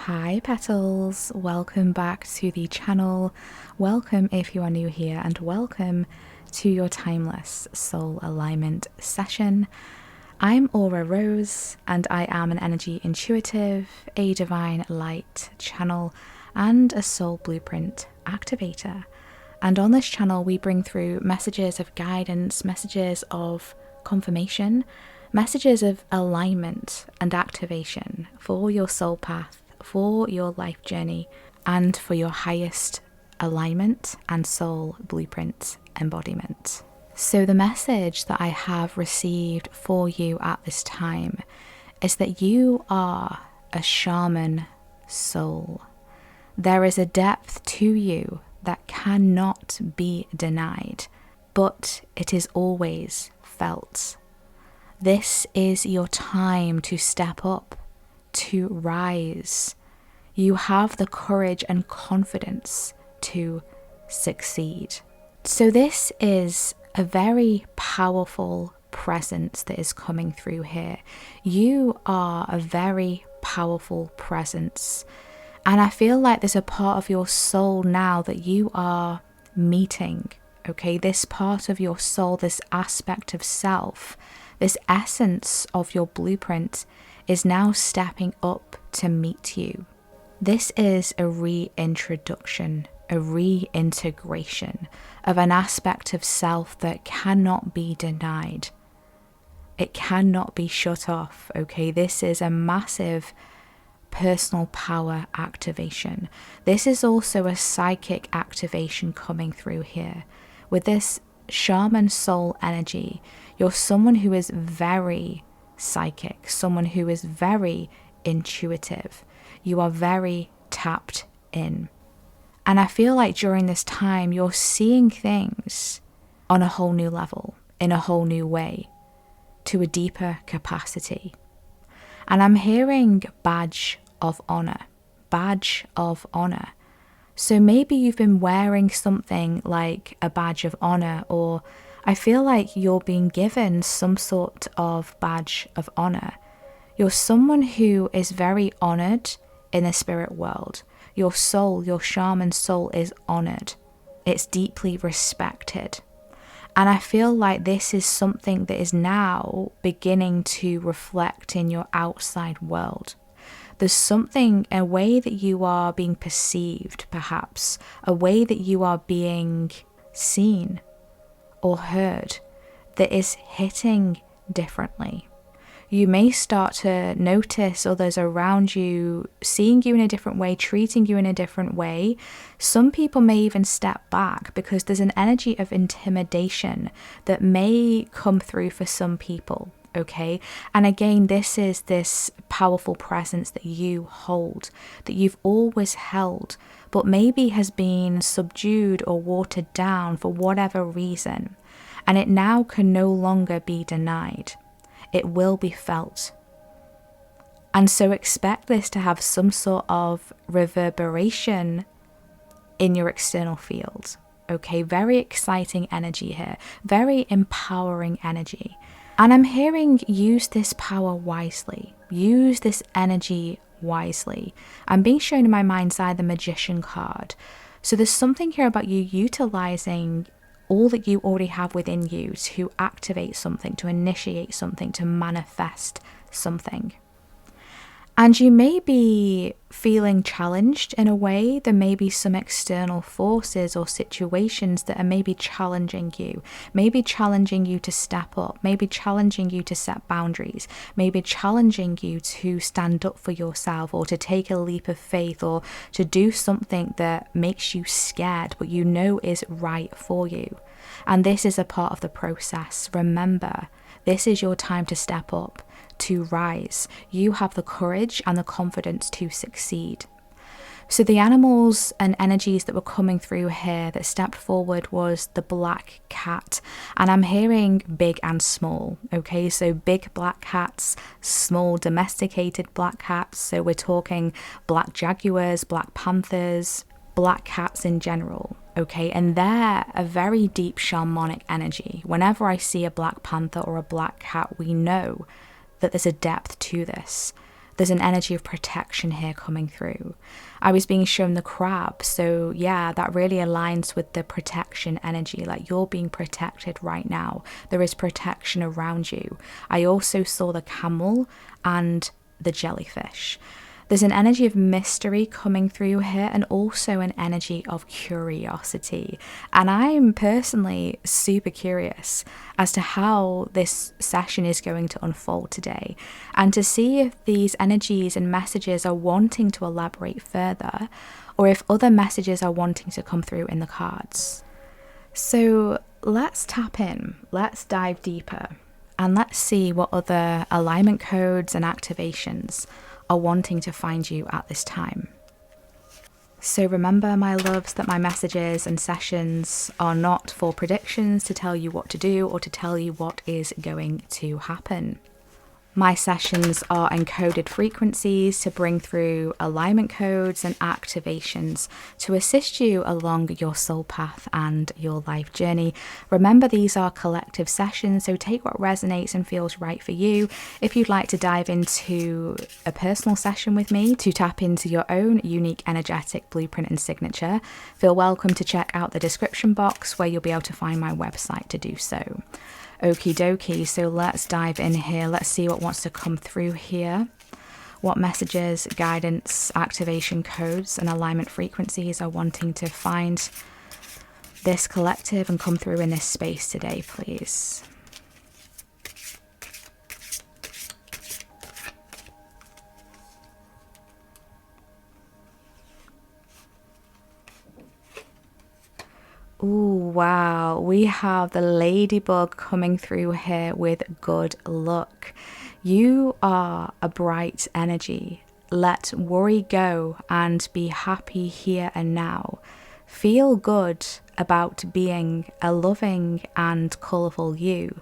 Hi petals, welcome back to the channel. Welcome if you are new here, and welcome to your timeless soul alignment session. I'm Aura Rose and I am an energy intuitive, a divine light channel and a soul blueprint activator. And on this channel we bring through messages of guidance, messages of confirmation, messages of alignment and activation for your soul path, for your life journey, and for your highest alignment and soul blueprint embodiment. So the message that I have received for you at this time is that you are a shaman soul. There is a depth to you that cannot be denied, but it is always felt. This is your time to step up, to rise. You have the courage and confidence to succeed. So this is a very powerful presence that is coming through here. You are a very powerful presence. And I feel like there's a part of your soul now that you are meeting. Okay, this part of your soul, this aspect of self, this essence of your blueprint is now stepping up to meet you. This is a reintroduction, a reintegration of an aspect of self that cannot be denied. It cannot be shut off, okay? This is a massive personal power activation. This is also a psychic activation coming through here. With this shaman soul energy, you're someone who is very psychic, someone who is very intuitive. You are very tapped in. And I feel like during this time, you're seeing things on a whole new level, in a whole new way, to a deeper capacity. And I'm hearing badge of honor, badge of honor. So maybe you've been wearing something like a badge of honor, or I feel like you're being given some sort of badge of honor. You're someone who is very honored in the spirit world. Your soul, your shaman soul is honored. It's deeply respected. And I feel like this is something that is now beginning to reflect in your outside world. There's something, a way that you are being perceived, perhaps, a way that you are being seen or heard that is hitting differently. You may start to notice others around you seeing you in a different way, treating you in a different way. Some people may even step back because there's an energy of intimidation that may come through for some people, okay? And again, this is this powerful presence that you hold, that you've always held, but maybe has been subdued or watered down for whatever reason. And it now can no longer be denied. It will be felt. And so expect this to have some sort of reverberation in your external field. Okay, very exciting energy here, very empowering energy. And I'm hearing use this power wisely, use this energy wisely. I'm being shown in my mind's eye the Magician card. So there's something here about you utilizing all that you already have within you to activate something, to initiate something, to manifest something. And you may be feeling challenged in a way. There may be some external forces or situations that are maybe challenging you to step up, maybe challenging you to set boundaries, maybe challenging you to stand up for yourself, or to take a leap of faith, or to do something that makes you scared but you know is right for you. And this is a part of the process. Remember, this is your time to step up, to rise. You have the courage and the confidence to succeed. So the animals and energies that were coming through here that stepped forward was the black cat. And I'm hearing big and small. Okay, so big black cats, small domesticated black cats. So we're talking black jaguars, black panthers, black cats in general. Okay, and they're a very deep shamanic energy. Whenever I see a black panther or a black cat, we know that there's a depth to this. There's an energy of protection here coming through. I was being shown the crab, so yeah, that really aligns with the protection energy. Like, you're being protected right now. There is protection around you. I also saw the camel and the jellyfish. There's an energy of mystery coming through here, and also an energy of curiosity. And I'm personally super curious as to how this session is going to unfold today, and to see if these energies and messages are wanting to elaborate further, or if other messages are wanting to come through in the cards. So let's tap in, let's dive deeper, and let's see what other alignment codes and activations are wanting to find you at this time. So remember, my loves, that my messages and sessions are not for predictions to tell you what to do or to tell you what is going to happen. My sessions are encoded frequencies to bring through alignment codes and activations to assist you along your soul path and your life journey. Remember, these are collective sessions, so take what resonates and feels right for you. If you'd like to dive into a personal session with me to tap into your own unique energetic blueprint and signature, feel welcome to check out the description box where you'll be able to find my website to do so. Okie dokie, so let's dive in here. Let's see what wants to come through here. What messages, guidance, activation codes, and alignment frequencies are wanting to find this collective and come through in this space today, please. Ooh, wow. We have the ladybug coming through here with good luck. You are a bright energy. Let worry go and be happy here and now. Feel good about being a loving and colourful you.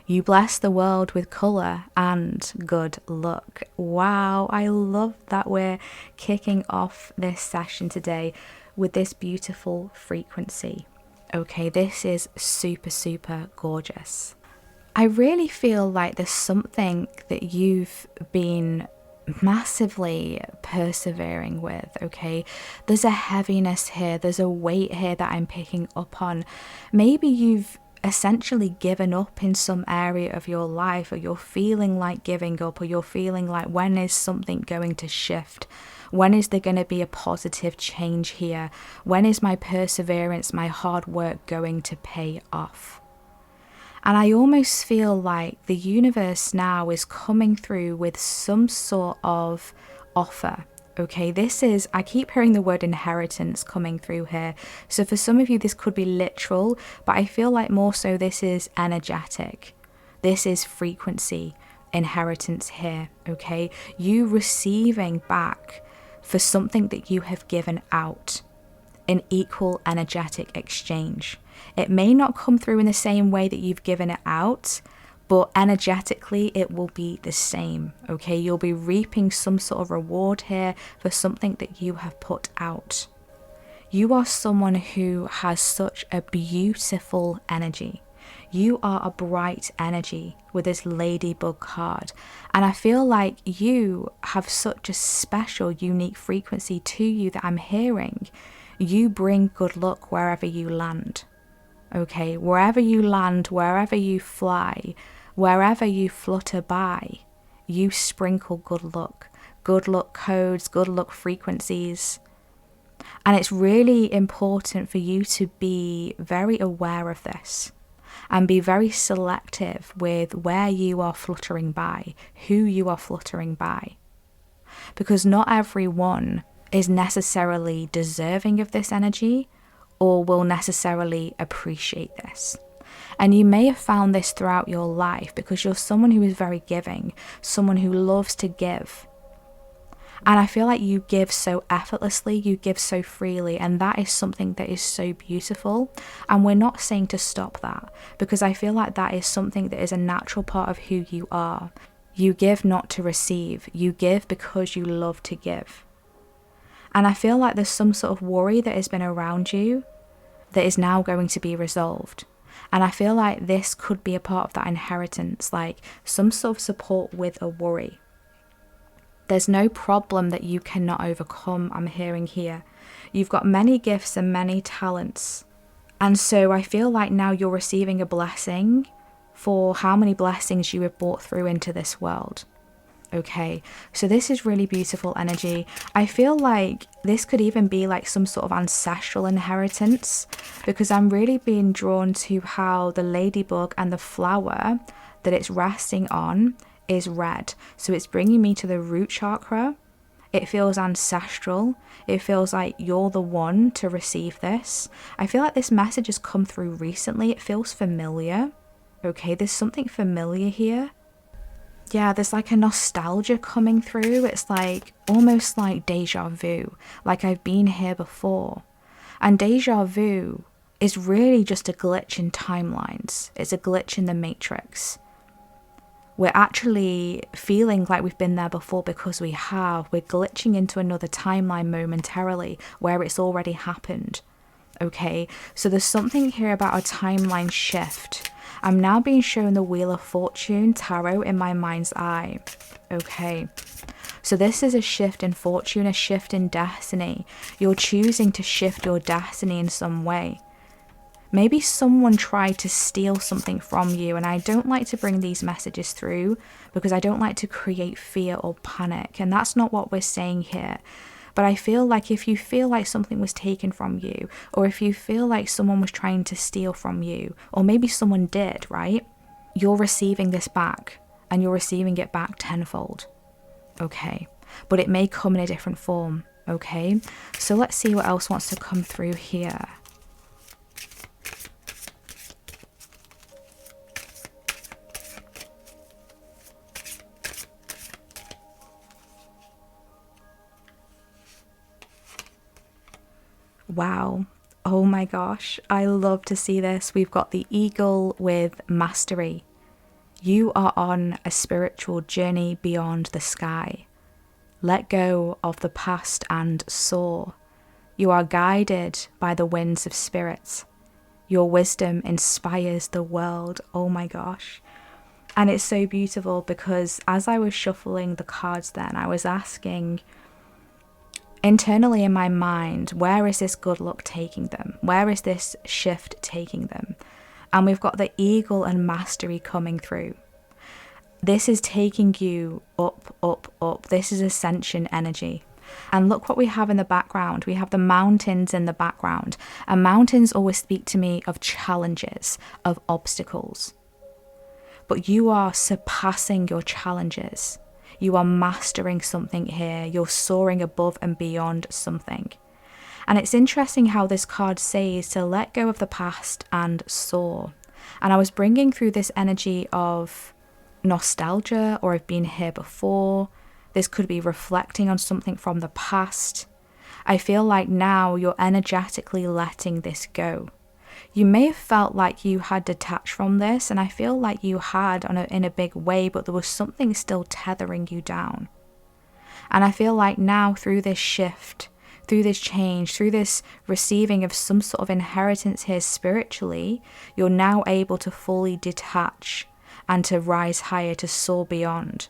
You bless the world with colour and good luck. Wow, I love that we're kicking off this session today with this beautiful frequency. Okay, this is super, super gorgeous. I really feel like there's something that you've been massively persevering with, okay? There's a heaviness here, there's a weight here that I'm picking up on. Maybe you've essentially given up in some area of your life, or you're feeling like giving up, or you're feeling like, when is something going to shift? When is there going to be a positive change here? When is my perseverance, my hard work going to pay off? And I almost feel like the universe now is coming through with some sort of offer. Okay, this is, I keep hearing the word inheritance coming through here. So for some of you, this could be literal, but I feel like more so this is energetic. This is frequency, inheritance here, okay? You receiving back for something that you have given out, an equal energetic exchange. It may not come through in the same way that you've given it out, but energetically it will be the same, okay? You'll be reaping some sort of reward here for something that you have put out. You are someone who has such a beautiful energy. You are a bright energy with this ladybug card. And I feel like you have such a special, unique frequency to you that I'm hearing. You bring good luck wherever you land. Okay, wherever you land, wherever you fly, wherever you flutter by, you sprinkle good luck codes, good luck frequencies. And it's really important for you to be very aware of this and be very selective with where you are fluttering by, who you are fluttering by. Because not everyone is necessarily deserving of this energy or will necessarily appreciate this. And you may have found this throughout your life because you're someone who is very giving, someone who loves to give. And I feel like you give so effortlessly, you give so freely, and that is something that is so beautiful. And we're not saying to stop that, because I feel like that is something that is a natural part of who you are. You give not to receive, you give because you love to give. And I feel like there's some sort of worry that has been around you that is now going to be resolved. And I feel like this could be a part of that inheritance, like some sort of support with a worry. There's no problem that you cannot overcome, I'm hearing here. You've got many gifts and many talents. And so I feel like now you're receiving a blessing for how many blessings you have brought through into this world. Okay, so this is really beautiful energy. I feel like this could even be like some sort of ancestral inheritance, because I'm really being drawn to how the ladybug and the flower that it's resting on is red. So it's bringing me to the root chakra. It feels ancestral. It feels like you're the one to receive this. I feel like this message has come through recently. It feels familiar. Okay, there's something familiar here. Yeah, there's like a nostalgia coming through. It's like almost like deja vu, like I've been here before. And deja vu is really just a glitch in timelines. It's a glitch in the matrix. We're actually feeling like we've been there before because we have. We're glitching into another timeline momentarily where it's already happened. Okay, so there's something here about a timeline shift. I'm now being shown the Wheel of Fortune tarot in my mind's eye. Okay, so this is a shift in fortune, a shift in destiny. You're choosing to shift your destiny in some way. Maybe someone tried to steal something from you, and I don't like to bring these messages through because I don't like to create fear or panic, and that's not what we're saying here. But I feel like if you feel like something was taken from you, or if you feel like someone was trying to steal from you, or maybe someone did, right? You're receiving this back, and you're receiving it back tenfold. Okay, but it may come in a different form. Okay, so let's see what else wants to come through here. Wow. Oh my gosh. I love to see this. We've got the eagle with mastery. You are on a spiritual journey beyond the sky. Let go of the past and soar. You are guided by the winds of spirits. Your wisdom inspires the world. Oh my gosh. And it's so beautiful because as I was shuffling the cards then, I was asking internally in my mind, where is this good luck taking them? Where is this shift taking them? And we've got the eagle and mastery coming through. This is taking you up, up, up. This is ascension energy. And look what we have in the background. We have the mountains in the background. And mountains always speak to me of challenges, of obstacles. But you are surpassing your challenges. You are mastering something here. You're soaring above and beyond something. And it's interesting how this card says to let go of the past and soar. And I was bringing through this energy of nostalgia, or I've been here before. This could be reflecting on something from the past. I feel like now you're energetically letting this go. You may have felt like you had detached from this, and I feel like you had in a big way, but there was something still tethering you down. And I feel like now through this shift, through this change, through this receiving of some sort of inheritance here spiritually, you're now able to fully detach and to rise higher, to soar beyond.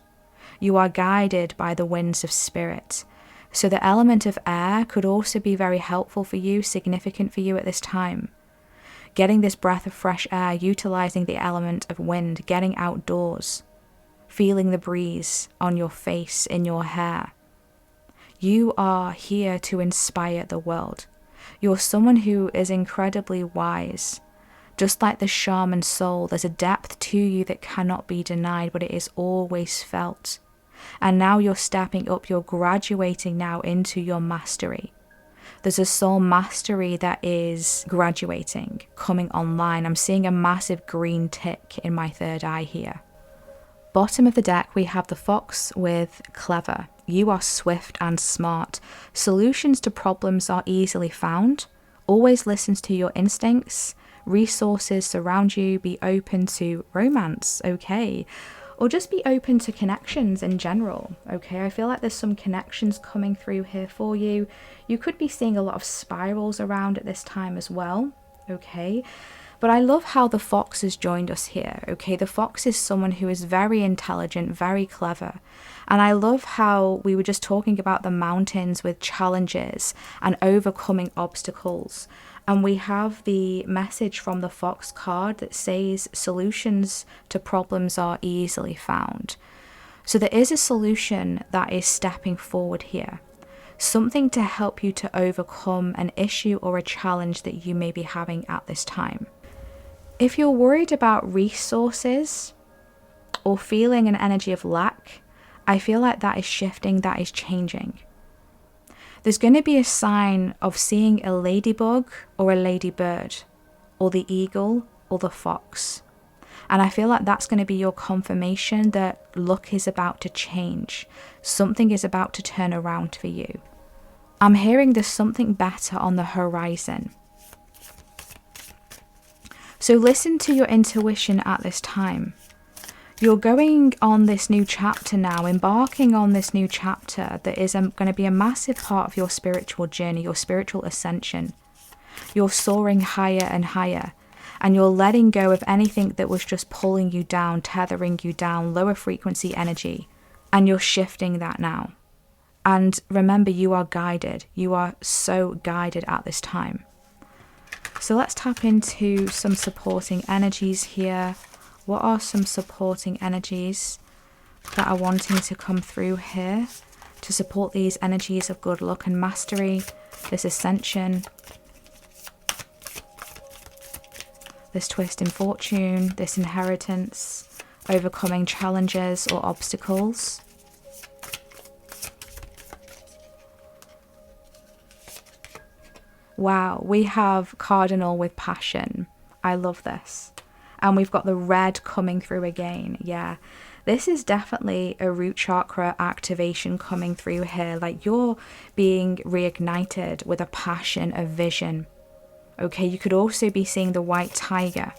You are guided by the winds of spirit. So the element of air could also be very helpful for you, significant for you at this time. Getting this breath of fresh air, utilizing the element of wind, getting outdoors, feeling the breeze on your face, in your hair. You are here to inspire the world. You're someone who is incredibly wise. Just like the shaman soul, there's a depth to you that cannot be denied, but it is always felt. And now you're stepping up, you're graduating now into your mastery. There's a soul mastery that is graduating, coming online. I'm seeing a massive green tick in my third eye here. Bottom of the deck, we have the fox with clever. You are swift and smart. Solutions to problems are easily found. Always listens to your instincts. Resources surround you. Be open to romance, okay? Or just be open to connections in general, okay? I feel like there's some connections coming through here for you. You could be seeing a lot of spirals around at this time as well, okay? But I love how the fox has joined us here, okay? The fox is someone who is very intelligent, very clever. And I love how we were just talking about the mountains with challenges and overcoming obstacles. And we have the message from the fox card that says solutions to problems are easily found. So there is a solution that is stepping forward here. Something to help you to overcome an issue or a challenge that you may be having at this time. If you're worried about resources or feeling an energy of lack, I feel like that is shifting, that is changing. There's going to be a sign of seeing a ladybug or a ladybird, or the eagle or the fox. And I feel like that's going to be your confirmation that luck is about to change. Something is about to turn around for you. I'm hearing there's something better on the horizon. So listen to your intuition at this time. You're going on this new chapter now, embarking on this new chapter that is going to be a massive part of your spiritual journey, your spiritual ascension. You're soaring higher and higher, and you're letting go of anything that was just pulling you down, tethering you down, lower frequency energy, and you're shifting that now. And remember, you are guided. You are so guided at this time. So let's tap into some supporting energies here. What are some supporting energies that are wanting to come through here to support these energies of good luck and mastery, this ascension, this twist in fortune, this inheritance, overcoming challenges or obstacles? Wow, we have cardinal with passion. I love this. And we've got the red coming through again. Yeah, this is definitely a root chakra activation coming through here. Like you're being reignited with a passion, a vision. Okay, you could also be seeing the white tiger.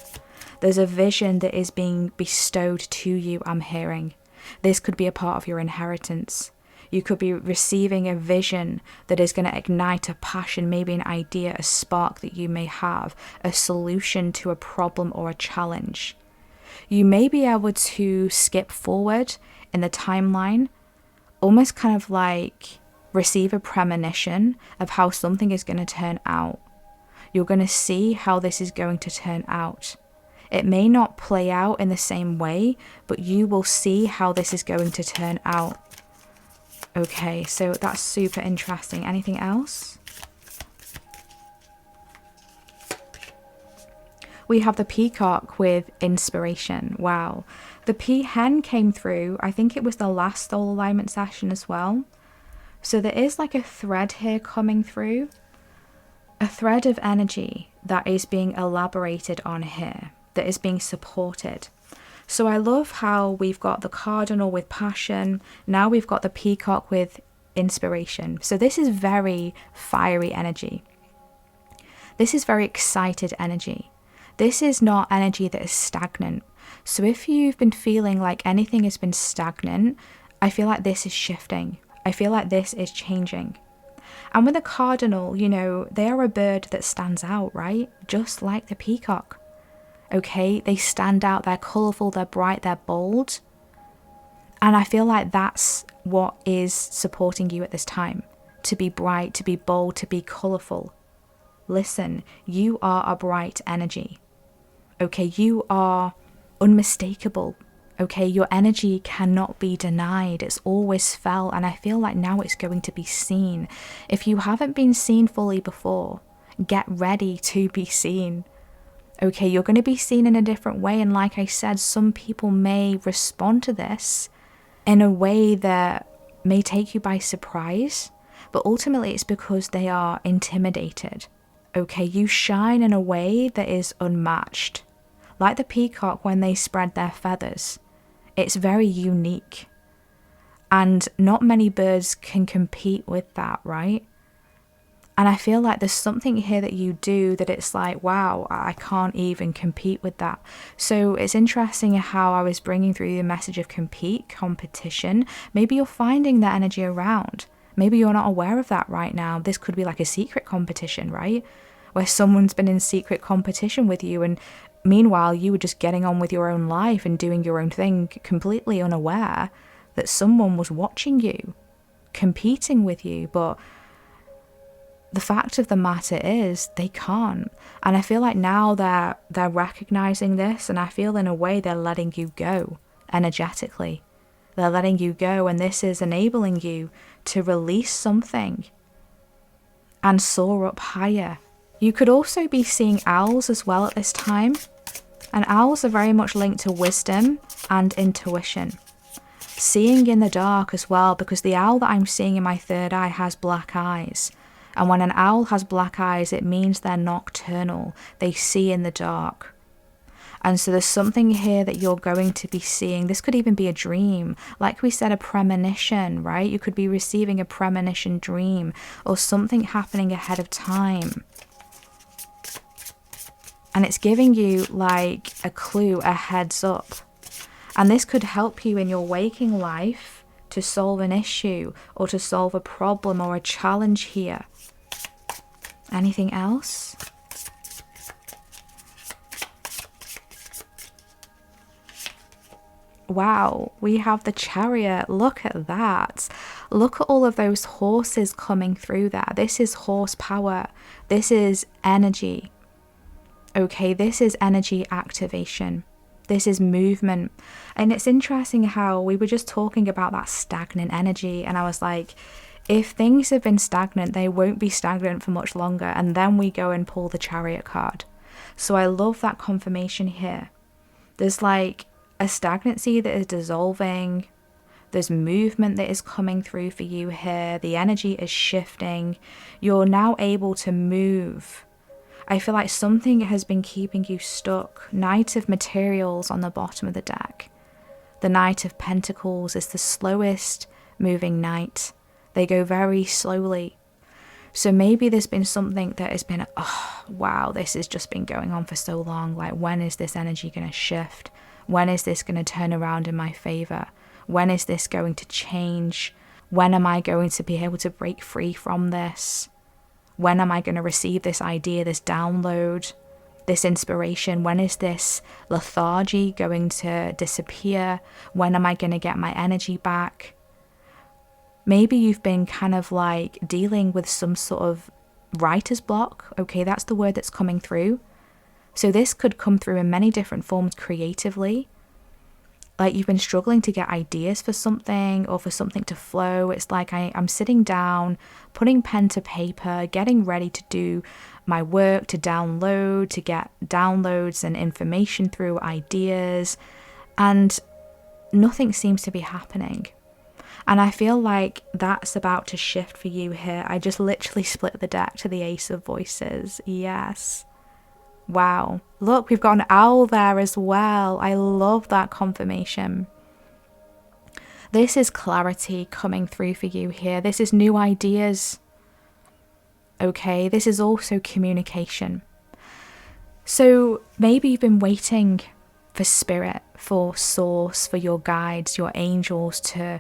There's a vision that is being bestowed to you, I'm hearing. This could be a part of your inheritance. You could be receiving a vision that is going to ignite a passion, maybe an idea, a spark that you may have, a solution to a problem or a challenge. You may be able to skip forward in the timeline, almost kind of like receive a premonition of how something is going to turn out. You're going to see how this is going to turn out. It may not play out in the same way, but you will see how this is going to turn out. Okay, so that's super interesting. Anything else? We have the peacock with inspiration. Wow. The peahen came through. I think it was the last soul alignment session as well. So there is like a thread here coming through. A thread of energy that is being elaborated on here, that is being supported. So I love how we've got the cardinal with passion. Now we've got the peacock with inspiration. So this is very fiery energy. This is very excited energy. This is not energy that is stagnant. So if you've been feeling like anything has been stagnant, I feel like this is shifting. I feel like this is changing. And with the cardinal, you know, they are a bird that stands out, right? Just like the peacock. Okay, they stand out, they're colourful, they're bright, they're bold. And I feel like that's what is supporting you at this time. To be bright, to be bold, to be colourful. Listen, you are a bright energy. Okay, you are unmistakable. Okay, your energy cannot be denied. It's always felt, and I feel like now it's going to be seen. If you haven't been seen fully before, get ready to be seen. Okay, you're going to be seen in a different way. And like I said, some people may respond to this in a way that may take you by surprise. But ultimately, it's because they are intimidated. Okay, you shine in a way that is unmatched. Like the peacock when they spread their feathers. It's very unique. And not many birds can compete with that, right? And I feel like there's something here that you do that it's like, wow, I can't even compete with that. So it's interesting how I was bringing through the message of competition. Maybe you're finding that energy around. Maybe you're not aware of that right now. This could be like a secret competition, right? where someone's been in secret competition with you, and meanwhile you were just getting on with your own life and doing your own thing, completely unaware that someone was watching you, competing with you. But the fact of the matter is they can't. And I feel like now they're recognizing this, and I feel in a way they're letting you go energetically. They're letting you go, and this is enabling you to release something and soar up higher. You could also be seeing owls as well at this time. And owls are very much linked to wisdom and intuition. Seeing in the dark as well, because the owl that I'm seeing in my third eye has black eyes. And when an owl has black eyes, it means they're nocturnal. They see in the dark. And so there's something here that you're going to be seeing. This could even be a dream. Like we said, a premonition, right? You could be receiving a premonition dream or something happening ahead of time. And it's giving you like a clue, a heads up. And this could help you in your waking life to solve an issue or to solve a problem or a challenge here. Anything else? Wow, we have the Chariot. Look at that. Look at all of those horses coming through there. This is horsepower. This is energy. Okay, this is energy activation. This is movement. And it's interesting how we were just talking about that stagnant energy. And I was like, if things have been stagnant, they won't be stagnant for much longer. And then we go and pull the Chariot card. So I love that confirmation here. There's like a stagnancy that is dissolving. There's movement that is coming through for you here. The energy is shifting. You're now able to move. I feel like something has been keeping you stuck. Knight of Materials on the bottom of the deck. The Knight of Pentacles is the slowest moving knight. They go very slowly. So maybe there's been something that has been, oh, wow, this has just been going on for so long. Like, when is this energy going to shift? When is this going to turn around in my favor? When is this going to change? When am I going to be able to break free from this? When am I going to receive this idea, this download, this inspiration? When is this lethargy going to disappear? When am I going to get my energy back? Maybe you've been kind of like dealing with some sort of writer's block. Okay, that's the word that's coming through. So this could come through in many different forms creatively. Like you've been struggling to get ideas for something or for something to flow. It's like I'm sitting down, putting pen to paper, getting ready to do my work, to download, to get downloads and information through ideas. And nothing seems to be happening. And I feel like that's about to shift for you here. I just literally split the deck to the Ace of Voices. Yes. Wow. Look, we've got an owl there as well. I love that confirmation. This is clarity coming through for you here. This is new ideas. Okay, this is also communication. So maybe you've been waiting for spirit, for source, for your guides, your angels to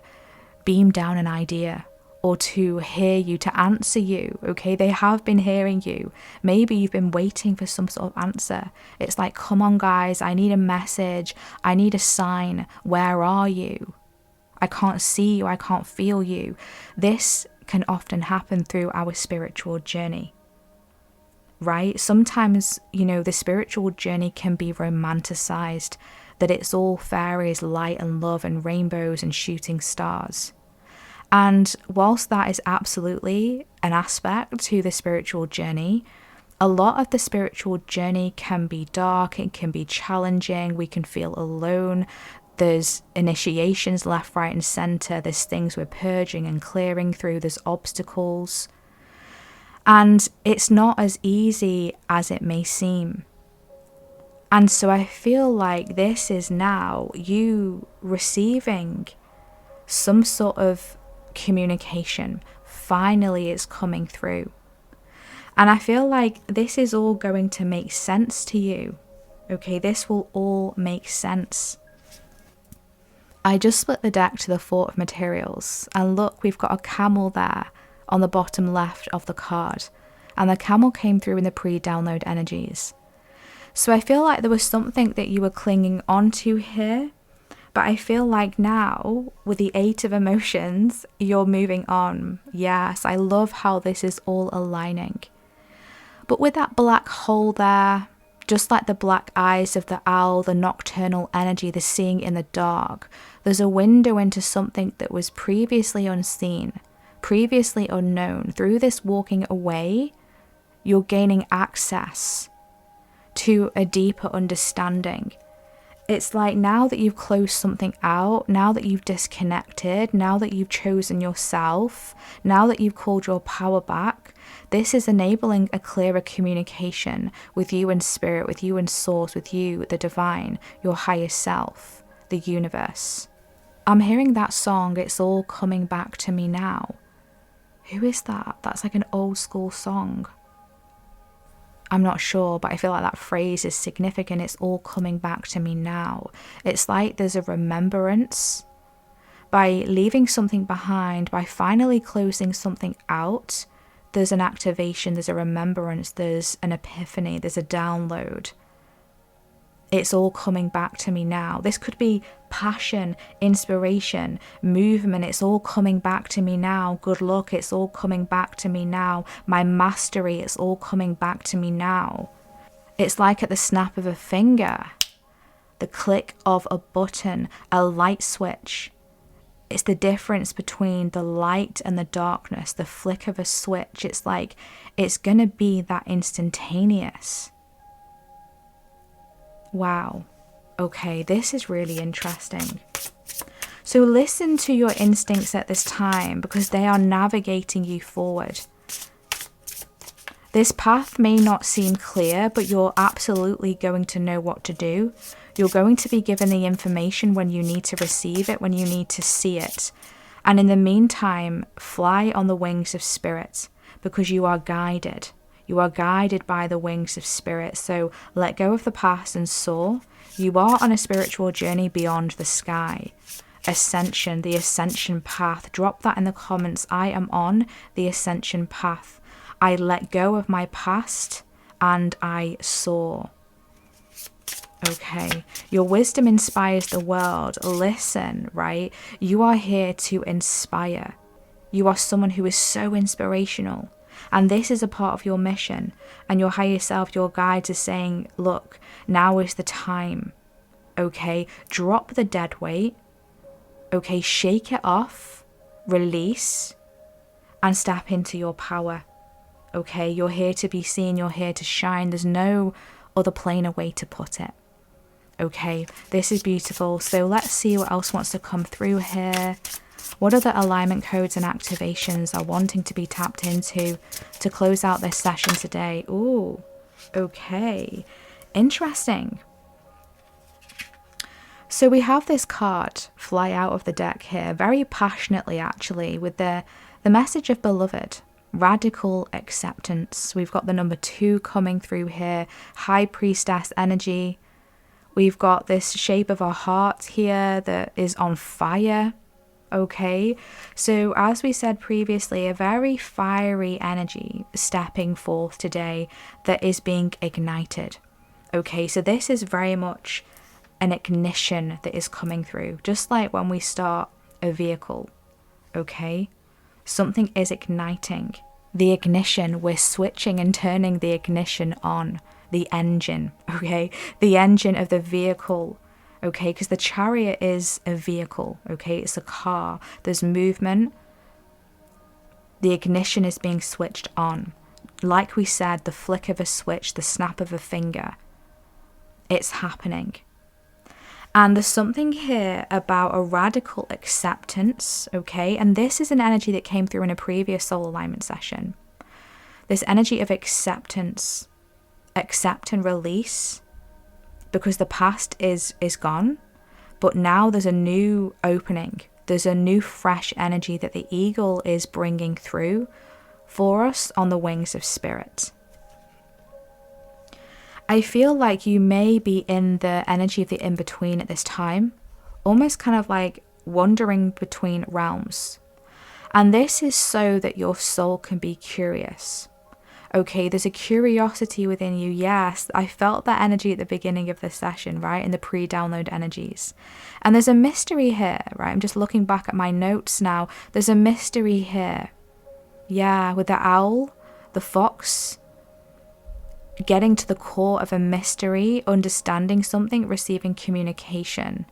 beam down an idea or to hear you, to answer you. Okay, they have been hearing you. Maybe you've been waiting for some sort of answer. It's like, come on guys, I need a message. I need a sign. Where are you? I can't see you. I can't feel you. This can often happen through our spiritual journey, right? Sometimes, you know, the spiritual journey can be romanticized, that it's all fairies, light and love and rainbows and shooting stars. And whilst that is absolutely an aspect to the spiritual journey, a lot of the spiritual journey can be dark, it can be challenging, we can feel alone. There's initiations left, right and centre, there's things we're purging and clearing through, there's obstacles. And it's not as easy as it may seem. And so I feel like this is now you receiving some sort of communication. Finally, it's coming through. And I feel like this is all going to make sense to you. Okay, this will all make sense. I just split the deck to the Four of Materials. And look, we've got a camel there on the bottom left of the card. And the camel came through in the pre-download energies. So I feel like there was something that you were clinging onto here, but I feel like now with the 8 of emotions, you're moving on. Yes, I love how this is all aligning. But with that black hole there, just like the black eyes of the owl, the nocturnal energy, the seeing in the dark, there's a window into something that was previously unseen, previously unknown. Through this walking away, you're gaining access to a deeper understanding. It's like now that you've closed something out, now that you've disconnected, now that you've chosen yourself, now that you've called your power back, this is enabling a clearer communication with you and spirit, with you and source, with you, the divine, your higher self, the universe. I'm hearing that song, It's All Coming Back to Me Now. Who is that? That's like an old school song. I'm not sure, but I feel like that phrase is significant. It's all coming back to me now. It's like there's a remembrance. By leaving something behind, by finally closing something out, there's an activation, there's a remembrance, there's an epiphany, there's a download. It's all coming back to me now. This could be passion, inspiration, movement. It's all coming back to me now. Good luck. It's all coming back to me now. My mastery. It's all coming back to me now. It's like at the snap of a finger, the click of a button, a light switch. It's the difference between the light and the darkness, the flick of a switch. It's like it's going to be that instantaneous. Wow. Okay, this is really interesting. So listen to your instincts at this time because they are navigating you forward. This path may not seem clear, but you're absolutely going to know what to do. You're going to be given the information when you need to receive it, when you need to see it. And in the meantime, fly on the wings of spirit because you are guided. You are guided by the wings of spirit. So let go of the past and soar. You are on a spiritual journey beyond the sky. Ascension, the ascension path. Drop that in the comments. I am on the ascension path. I let go of my past and I soar. Okay, your wisdom inspires the world. Listen, right? You are here to inspire. You are someone who is so inspirational. And this is a part of your mission. And your higher self, your guides are saying, look, now is the time. Okay, drop the dead weight. Okay, shake it off, release, and step into your power. Okay, you're here to be seen, you're here to shine. There's no other plainer way to put it. Okay, this is beautiful. So let's see what else wants to come through here. What other alignment codes and activations are wanting to be tapped into to close out this session today? Ooh, okay, interesting. So we have this card fly out of the deck here, very passionately actually, with the message of beloved, radical acceptance. We've got the number 2 coming through here, high priestess energy. We've got this shape of our heart here that is on fire. Okay, so as we said previously, a very fiery energy stepping forth today that is being ignited. Okay, so this is very much an ignition that is coming through, just like when we start a vehicle. Okay, something is igniting. The ignition, we're switching and turning the ignition on, the engine, okay, the engine of the vehicle. Okay, because the chariot is a vehicle, okay, it's a car, there's movement, the ignition is being switched on. Like we said, the flick of a switch, the snap of a finger, it's happening. And there's something here about a radical acceptance, okay, and this is an energy that came through in a previous soul alignment session. This energy of acceptance, accept and release, because the past is gone, but now there's a new opening. There's a new fresh energy that the eagle is bringing through for us on the wings of spirit. I feel like you may be in the energy of the in-between at this time, almost kind of like wandering between realms. And this is so that your soul can be curious. Okay, there's a curiosity within you. Yes, I felt that energy at the beginning of this session, right? In the pre-download energies. And there's a mystery here, right? I'm just looking back at my notes now. There's a mystery here. Yeah, with the owl, the fox, getting to the core of a mystery, understanding something, receiving communication.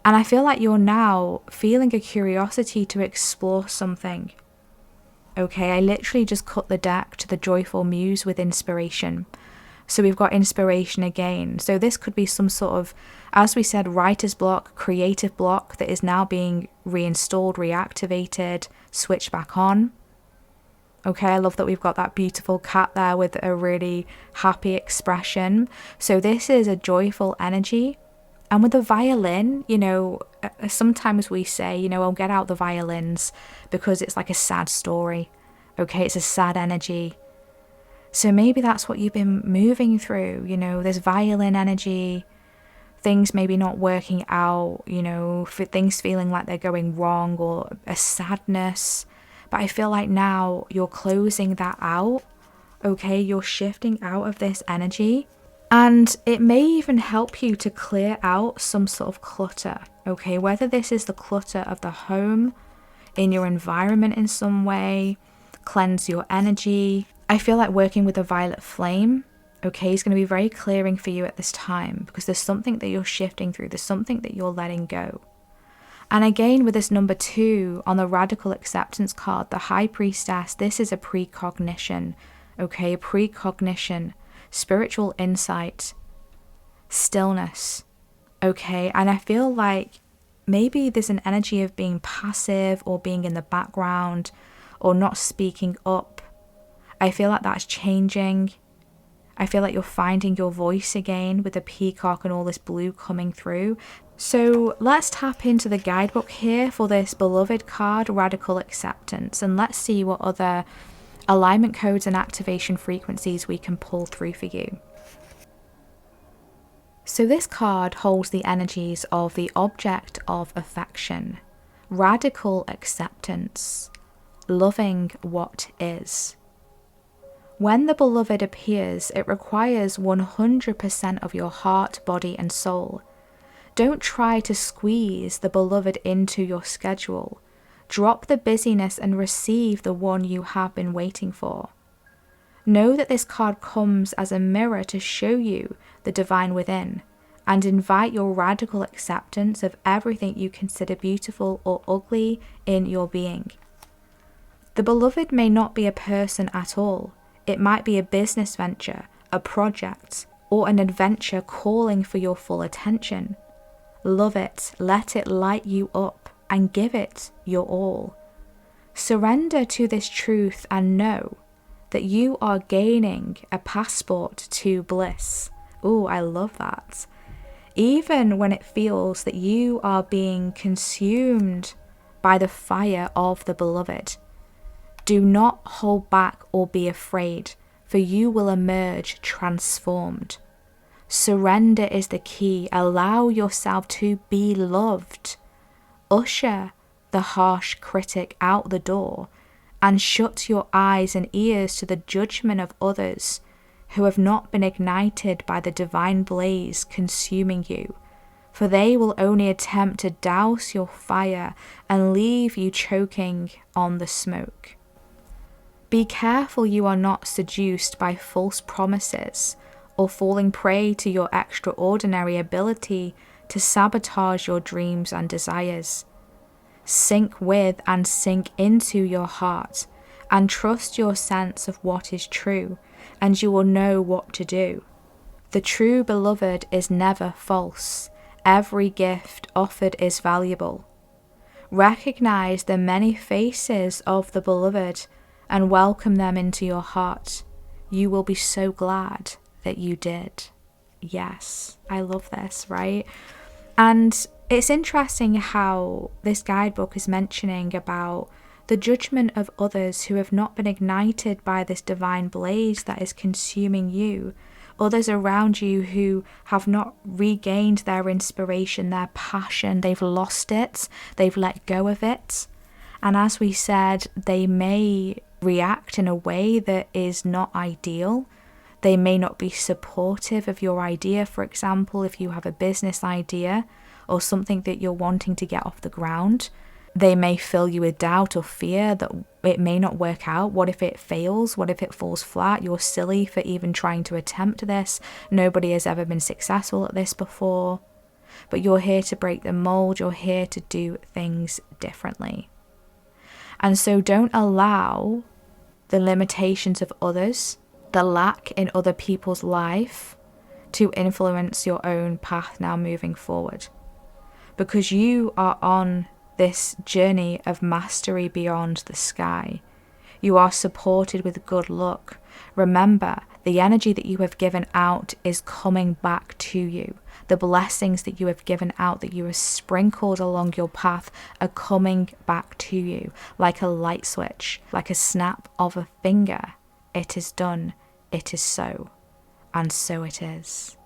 And I feel like you're now feeling a curiosity to explore something. Okay, I literally just cut the deck to the joyful muse with inspiration. So we've got inspiration again. So this could be some sort of, as we said, writer's block, creative block that is now being reinstalled, reactivated, switched back on. Okay, I love that we've got that beautiful cat there with a really happy expression. So this is a joyful energy. And with the violin, you know, sometimes we say, you know, I'll get out the violins because it's like a sad story. Okay, it's a sad energy. So maybe that's what you've been moving through, you know, this violin energy, things maybe not working out, you know, things feeling like they're going wrong, or a sadness. But I feel like now you're closing that out. Okay, you're shifting out of this energy. And it may even help you to clear out some sort of clutter, okay? Whether this is the clutter of the home, in your environment in some way, cleanse your energy. I feel like working with a violet flame, okay, is going to be very clearing for you at this time, because there's something that you're shifting through, there's something that you're letting go. And again, with this number 2 on the radical acceptance card, the High Priestess, this is a precognition, okay? A precognition. Spiritual insight, stillness, okay? And I feel like maybe there's an energy of being passive or being in the background or not speaking up. I feel like that's changing. I feel like you're finding your voice again with the peacock and all this blue coming through. So let's tap into the guidebook here for this beloved card, Radical Acceptance, and let's see what other alignment codes and activation frequencies we can pull through for you. So this card holds the energies of the object of affection, radical acceptance, loving what is. When the beloved appears, it requires 100% of your heart, body, and soul. Don't try to squeeze the beloved into your schedule. Drop the busyness and receive the one you have been waiting for. Know that this card comes as a mirror to show you the divine within, and invite your radical acceptance of everything you consider beautiful or ugly in your being. The beloved may not be a person at all. It might be a business venture, a project, or an adventure calling for your full attention. Love it, let it light you up, and give it your all. Surrender to this truth and know that you are gaining a passport to bliss. Oh, I love that. Even when it feels that you are being consumed by the fire of the beloved, do not hold back or be afraid, for you will emerge transformed. Surrender is the key. Allow yourself to be loved. Usher the harsh critic out the door, and shut your eyes and ears to the judgment of others who have not been ignited by the divine blaze consuming you, for they will only attempt to douse your fire and leave you choking on the smoke. Be careful you are not seduced by false promises or falling prey to your extraordinary ability to sabotage your dreams and desires. Sink with and sink into your heart and trust your sense of what is true, and you will know what to do. The true beloved is never false. Every gift offered is valuable. Recognize the many faces of the beloved and welcome them into your heart. You will be so glad that you did. Yes, I love this, right? And it's interesting how this guidebook is mentioning about the judgment of others who have not been ignited by this divine blaze that is consuming you. Others around you who have not regained their inspiration, their passion. They've lost it. They've let go of it. And as we said, they may react in a way that is not ideal. They may not be supportive of your idea. For example, if you have a business idea or something that you're wanting to get off the ground, they may fill you with doubt or fear that it may not work out. What if it fails? What if it falls flat? You're silly for even trying to attempt this. Nobody has ever been successful at this before. But you're here to break the mold. You're here to do things differently. And so don't allow the limitations of others, the lack in other people's life, to influence your own path now moving forward. Because you are on this journey of mastery beyond the sky. You are supported with good luck. Remember, the energy that you have given out is coming back to you. The blessings that you have given out, that you have sprinkled along your path, are coming back to you like a light switch, like a snap of a finger. It is done. It is so. And so it is.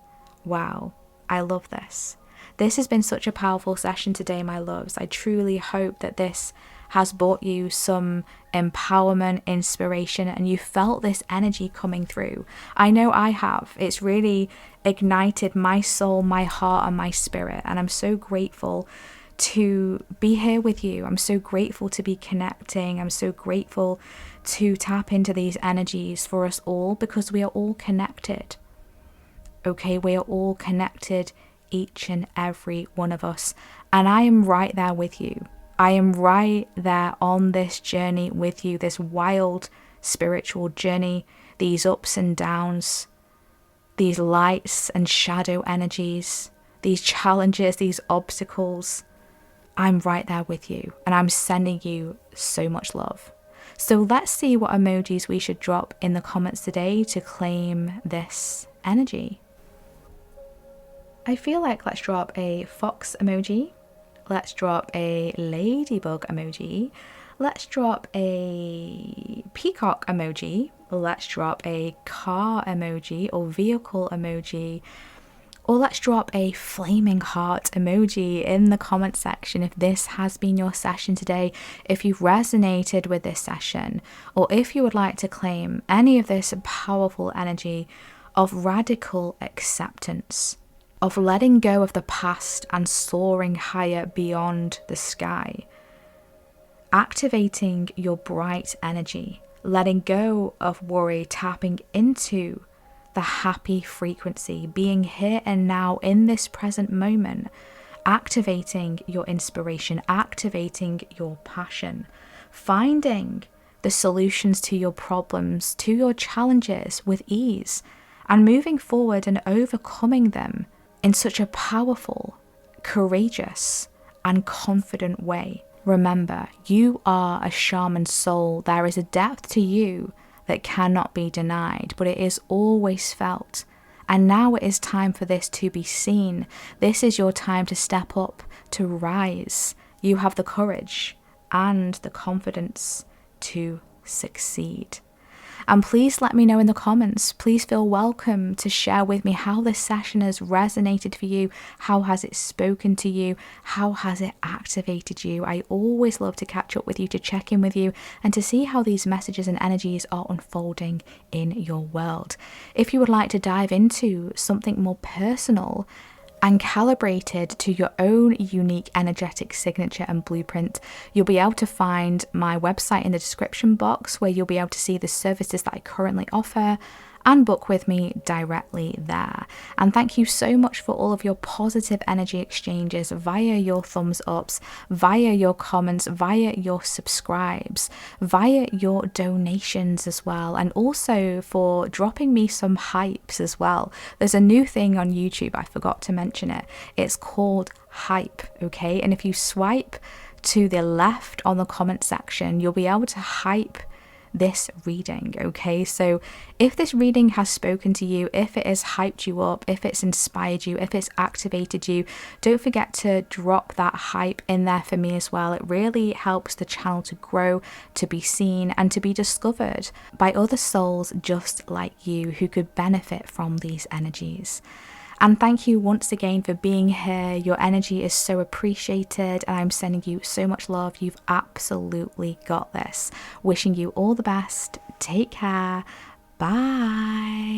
Wow, I love this. This has been such a powerful session today, my loves. I truly hope that this has brought you some empowerment, inspiration, and you felt this energy coming through. I know I have. It's really ignited my soul, my heart, and my spirit. And I'm so grateful to be here with you. I'm so grateful to be connecting. I'm so grateful to tap into these energies for us all, because we are all connected. Okay, we are all connected, each and every one of us. And I am right there with you. I am right there on this journey with you, this wild spiritual journey, these ups and downs, these lights and shadow energies, these challenges, these obstacles. I'm right there with you, and I'm sending you so much love. So let's see what emojis we should drop in the comments today to claim this energy. I feel like let's drop a fox emoji. Let's drop a ladybug emoji. Let's drop a peacock emoji. Let's drop a car emoji or vehicle emoji. Or let's drop a flaming heart emoji in the comment section if this has been your session today, if you've resonated with this session, or if you would like to claim any of this powerful energy of radical acceptance, of letting go of the past and soaring higher beyond the sky, activating your bright energy, letting go of worry, tapping into the happy frequency, being here and now in this present moment, activating your inspiration, activating your passion, finding the solutions to your problems, to your challenges with ease, and moving forward and overcoming them in such a powerful, courageous, and confident way. Remember, you are a shaman soul. There is a depth to you that cannot be denied, but it is always felt. And now it is time for this to be seen. This is your time to step up, to rise. You have the courage and the confidence to succeed. And please let me know in the comments. Please feel welcome to share with me how this session has resonated for you. How has it spoken to you? How has it activated you? I always love to catch up with you, to check in with you, and to see how these messages and energies are unfolding in your world. If you would like to dive into something more personal and calibrated to your own unique energetic signature and blueprint, you'll be able to find my website in the description box, where you'll be able to see the services that I currently offer and book with me directly there. And thank you so much for all of your positive energy exchanges via your thumbs ups, via your comments, via your subscribes, via your donations as well, and also for dropping me some hypes as well. There's a new thing on YouTube, I forgot to mention it. It's called hype, okay? And if you swipe to the left on the comment section, you'll be able to hype this reading, okay? So if this reading has spoken to you, if it has hyped you up, if it's inspired you, if it's activated you, don't forget to drop that hype in there for me as well. It really helps the channel to grow, to be seen, and to be discovered by other souls just like you who could benefit from these energies. And thank you once again for being here. Your energy is so appreciated, and I'm sending you so much love. You've absolutely got this. Wishing you all the best. Take care. Bye.